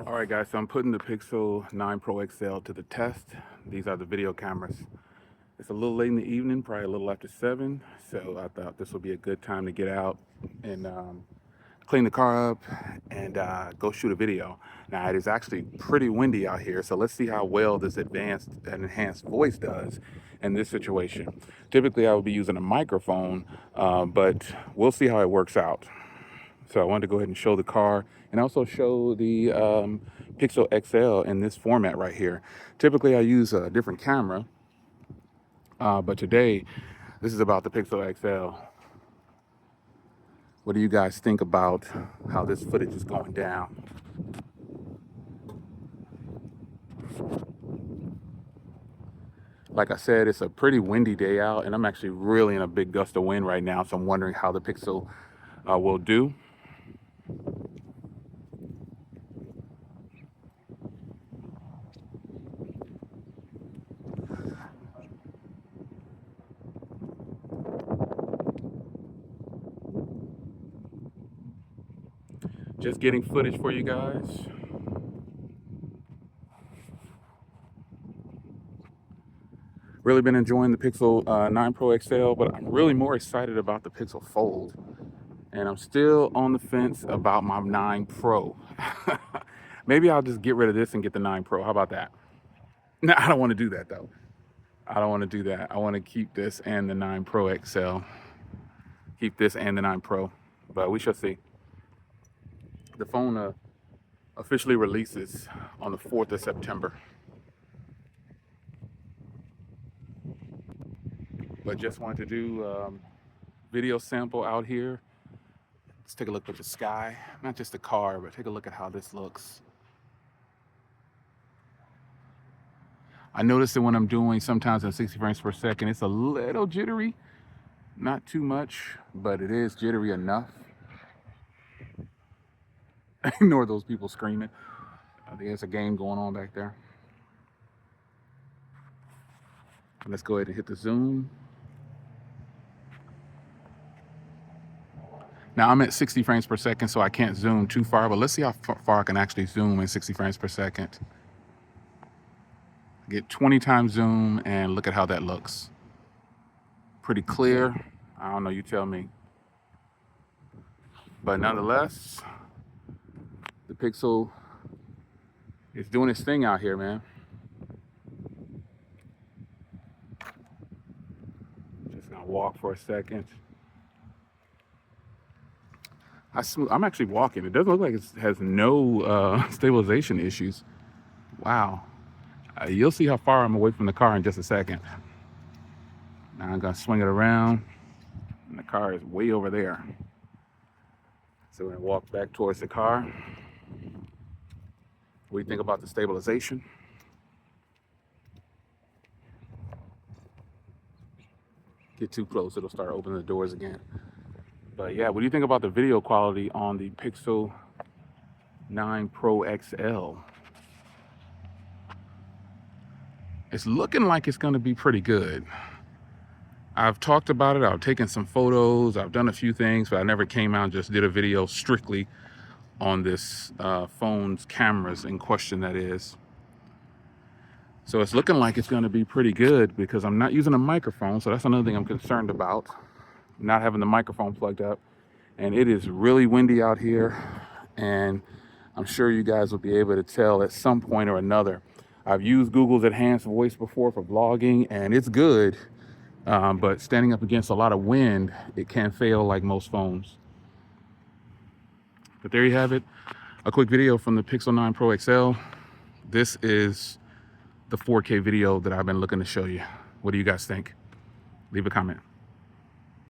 All right, guys, so I'm putting the Pixel 9 Pro XL to the test. These are the video cameras. It's a little late in the evening, probably a little after 7, so I thought this would be a good time to get out and clean the car up and go shoot a video. Now, it is actually pretty windy out here, so let's see how well this advanced and enhanced voice does in this situation. Typically, I would be using a microphone, but we'll see how it works out. So I wanted to go ahead and show the car and also show the Pixel XL in this format right here. Typically I use a different camera, but today this is about the Pixel XL. What do you guys think about how this footage is going down? Like I said, it's a pretty windy day out, and I'm actually really in a big gust of wind right now, so I'm wondering how the Pixel will do. Just getting footage for you guys. Really been enjoying the Pixel 9 Pro XL, but I'm really more excited about the Pixel Fold. And I'm still on the fence about my 9 Pro. Maybe I'll just get rid of this and get the 9 Pro. How about that? No, I don't want to do that though. I don't want to do that. I want to keep this and the 9 Pro XL. Keep this and the 9 Pro, but we shall see. The phone officially releases on the 4th of September. But just wanted to do video sample out here. Let's take a look at the sky. Not just the car, but take a look at how this looks. I notice that when I'm doing sometimes in 60 frames per second, it's a little jittery. Not too much, but it is jittery enough. Ignore those people screaming. I think there's a game going on back there. Let's go ahead and hit the zoom. Now I'm at 60 frames per second, so I can't zoom too far, but let's see how far I can actually zoom in 60 frames per second. Get 20 times zoom and look at how that looks. Pretty clear. I don't know, you tell me. But nonetheless, the Pixel is doing its thing out here, man. Just gonna walk for a second. I'm actually walking. It doesn't look like it has no stabilization issues. Wow. You'll see how far I'm away from the car in just a second. Now I'm gonna swing it around, and the car is way over there. So we're gonna walk back towards the car. What do you think about the stabilization? Get too close, it'll start opening the doors again. But yeah, what do you think about the video quality on the Pixel 9 Pro XL? It's looking like it's gonna be pretty good. I've talked about it, I've taken some photos, I've done a few things, but I never came out and just did a video strictly on this phone's cameras in question, that is. So it's looking like it's gonna be pretty good because I'm not using a microphone, so that's another thing I'm concerned about, not having the microphone plugged up. And it is really windy out here, and I'm sure you guys will be able to tell at some point or another. I've used Google's enhanced voice before for vlogging, and it's good, but standing up against a lot of wind, it can fail like most phones. But there you have it, a quick video from the Pixel 9 Pro XL. This is the 4K video that I've been looking to show you. What do you guys think? Leave a comment.